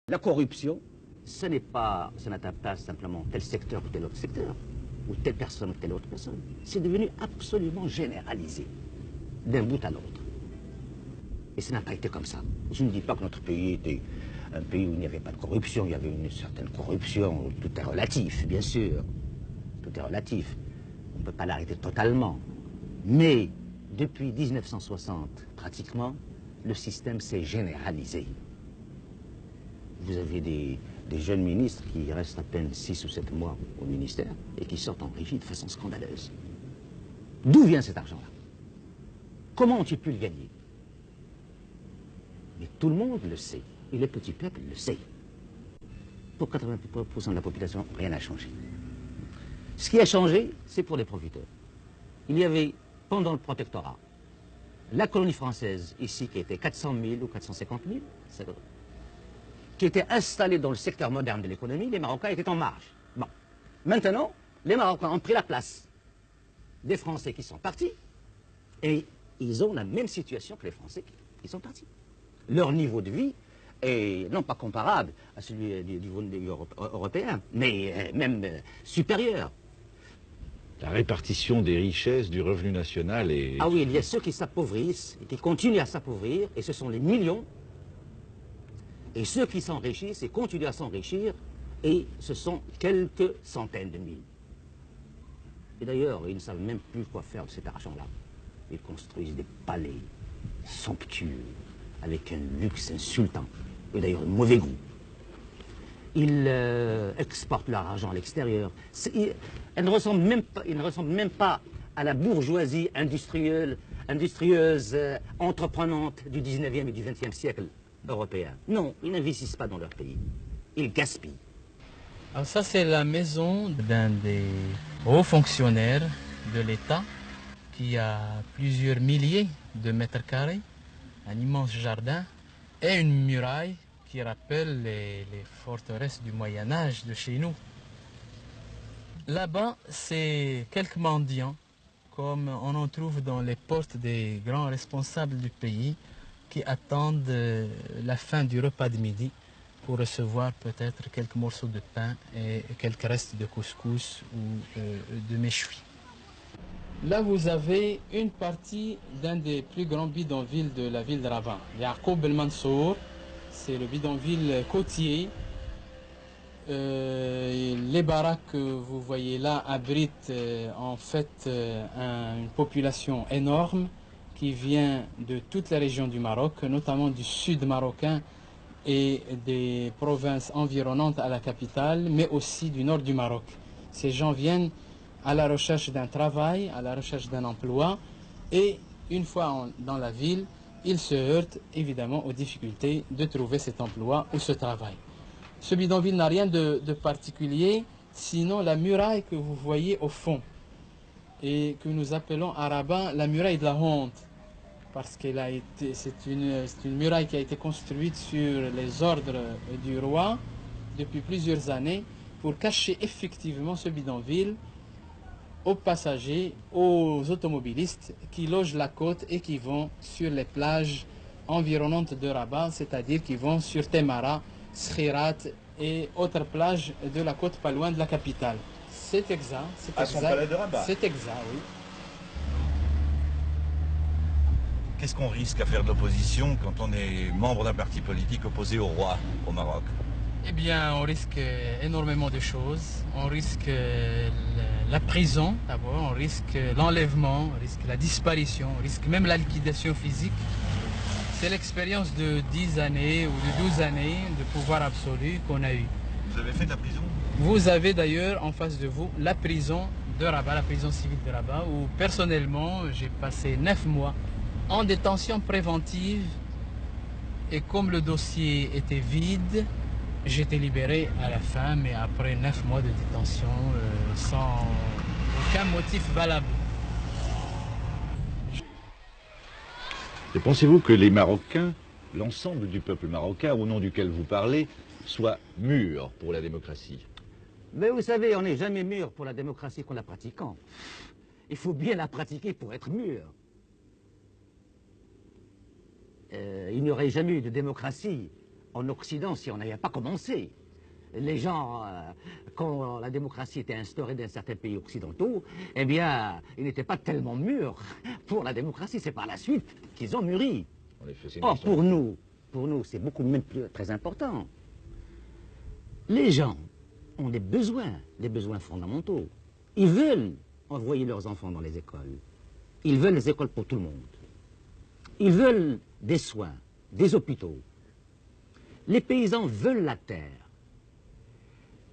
La corruption, ça n'atteint pas simplement tel secteur ou tel autre secteur, ou telle personne ou telle autre personne. C'est devenu absolument généralisé, d'un bout à l'autre. Et ça n'a pas été comme ça. Je ne dis pas que notre pays était un pays où il n'y avait pas de corruption, il y avait une certaine corruption, tout est relatif, bien sûr. Tout est relatif. On ne peut pas l'arrêter totalement. Mais depuis 1960, pratiquement, le système s'est généralisé. Vous avez des jeunes ministres qui restent à peine 6 ou 7 mois au ministère et qui sortent enrichis de façon scandaleuse. D'où vient cet argent-là? Comment ont-ils pu le gagner? Mais tout le monde le sait, et le petit peuple le sait. Pour 80% de la population, rien n'a changé. Ce qui a changé, c'est pour les profiteurs. Il y avait, pendant le protectorat, la colonie française, ici, qui était 400 000 ou 450 000, qui était installée dans le secteur moderne de l'économie, les Marocains étaient en marge. Bon. Maintenant, les Marocains ont pris la place des Français qui sont partis, et ils ont la même situation que les Français qui sont partis. Leur niveau de vie est non pas comparable à celui du niveau européen, mais même supérieur. La répartition des richesses, du revenu national est... Ah oui, il y a ceux qui s'appauvrissent et qui continuent à s'appauvrir, et ce sont les millions. Et ceux qui s'enrichissent et continuent à s'enrichir, et ce sont quelques centaines de mille. Et d'ailleurs, ils ne savent même plus quoi faire de cet argent-là. Ils construisent des palais somptueux, avec un luxe insultant, et d'ailleurs un mauvais goût. Ils exportent leur argent à l'extérieur. Ils ne ressemblent même pas à la bourgeoisie industrieuse, entreprenante du 19e et du 20e siècle européen. Non, ils n'investissent pas dans leur pays. Ils gaspillent. Alors ça, c'est la maison d'un des hauts fonctionnaires de l'État qui a plusieurs milliers de mètres carrés, un immense jardin et une muraille qui rappelle les forteresses du Moyen-Âge de chez nous. Là-bas, c'est quelques mendiants, comme on en trouve dans les portes des grands responsables du pays, qui attendent la fin du repas de midi pour recevoir peut-être quelques morceaux de pain et quelques restes de couscous ou de méchoui. Là, vous avez une partie d'un des plus grands bidonvilles de la ville de Rabat, Yaqoub el-Mansour. C'est le bidonville côtier. Les baraques que vous voyez là abritent en fait une population énorme qui vient de toute la région du Maroc, notamment du sud marocain et des provinces environnantes à la capitale, mais aussi du nord du Maroc. Ces gens viennent à la recherche d'un travail, à la recherche d'un emploi, et une fois dans la ville, ils se heurtent évidemment aux difficultés de trouver cet emploi ou ce travail. Ce bidonville n'a rien de particulier, sinon la muraille que vous voyez au fond, et que nous appelons à Rabat la muraille de la honte, parce que c'est une muraille qui a été construite sur les ordres du roi depuis plusieurs années pour cacher effectivement ce bidonville aux passagers, aux automobilistes qui logent la côte et qui vont sur les plages environnantes de Rabat, c'est-à-dire qui vont sur Temara, Skhirat et autres plages de la côte pas loin de la capitale. C'est exact. À son palais de Rabat. C'est exact, oui. Qu'est-ce qu'on risque à faire de l'opposition quand on est membre d'un parti politique opposé au roi au Maroc? Eh bien, on risque énormément de choses. On risque la prison, d'abord, on risque l'enlèvement, on risque la disparition, on risque même la liquidation physique. C'est l'expérience de 10 années ou de 12 années de pouvoir absolu qu'on a eu. Vous avez fait de la prison? Vous avez d'ailleurs en face de vous la prison de Rabat, la prison civile de Rabat, où personnellement j'ai passé 9 mois en détention préventive, et comme le dossier était vide, j'étais libéré à la fin, mais après 9 mois de détention sans aucun motif valable. Et pensez-vous que les Marocains, l'ensemble du peuple marocain au nom duquel vous parlez, soit mûrs pour la démocratie? Mais vous savez, on n'est jamais mûr pour la démocratie qu'en la pratiquant. Il faut bien la pratiquer pour être mûr. Il n'y aurait jamais eu de démocratie en Occident si on n'avait pas commencé. Les gens, quand la démocratie était instaurée dans certains pays occidentaux, eh bien, ils n'étaient pas tellement mûrs pour la démocratie. C'est par la suite qu'ils ont mûri. Or, pour nous, c'est beaucoup même très important. Les gens ont des besoins fondamentaux. Ils veulent envoyer leurs enfants dans les écoles. Ils veulent les écoles pour tout le monde. Ils veulent des soins, des hôpitaux. Les paysans veulent la terre.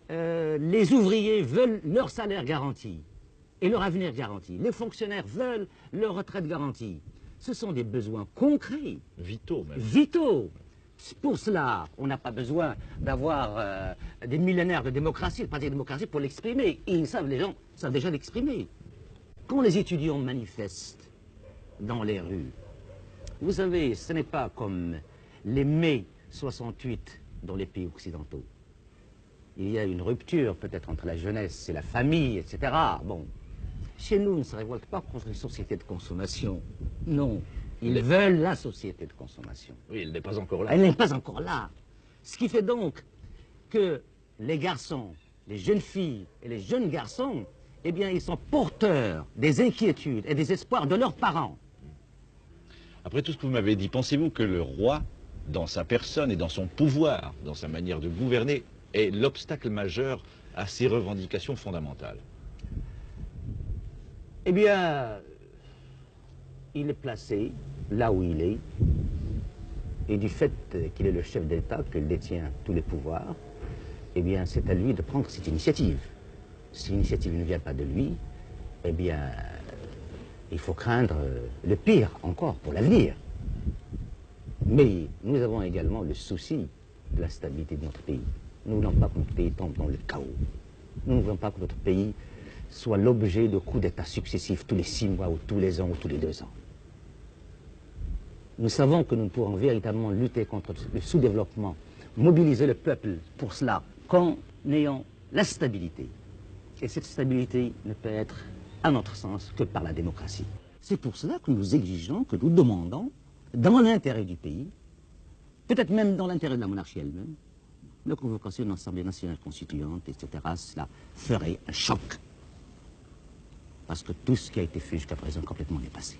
Les ouvriers veulent leur salaire garanti et leur avenir garanti. Les fonctionnaires veulent leur retraite garantie. Ce sont des besoins concrets. Vitaux même. Vitaux. Pour cela, on n'a pas besoin d'avoir des millénaires de démocratie, de parti de démocratie pour l'exprimer. Et les gens savent déjà l'exprimer. Quand les étudiants manifestent dans les rues, vous savez, ce n'est pas comme les mai 68 dans les pays occidentaux. Il y a une rupture peut-être entre la jeunesse et la famille, etc. Bon, chez nous, on ne se révolte pas contre une société de consommation. Non, ils veulent la société de consommation. Oui, elle n'est pas encore là. Elle n'est pas encore là. Ce qui fait donc que les garçons, les jeunes filles et les jeunes garçons, eh bien, ils sont porteurs des inquiétudes et des espoirs de leurs parents. Après tout ce que vous m'avez dit, pensez-vous que le roi, dans sa personne et dans son pouvoir, dans sa manière de gouverner, est l'obstacle majeur à ces revendications fondamentales? Eh bien, il est placé là où il est, et du fait qu'il est le chef d'État, qu'il détient tous les pouvoirs, eh bien, c'est à lui de prendre cette initiative. Si l'initiative ne vient pas de lui, eh bien, il faut craindre le pire encore pour l'avenir. Mais nous avons également le souci de la stabilité de notre pays. Nous ne voulons pas que notre pays tombe dans le chaos. Nous ne voulons pas que notre pays soit l'objet de coups d'État successifs tous les 6 mois ou tous les ans ou tous les 2 ans. Nous savons que nous ne pourrons véritablement lutter contre le sous-développement, mobiliser le peuple pour cela, qu'en ayant la stabilité. Et cette stabilité ne peut être, à notre sens, que par la démocratie. C'est pour cela que nous exigeons, que nous demandons, dans l'intérêt du pays, peut-être même dans l'intérêt de la monarchie elle-même, la convocation d'une assemblée nationale constituante, etc., cela ferait un choc. Parce que tout ce qui a été fait jusqu'à présent est complètement dépassé.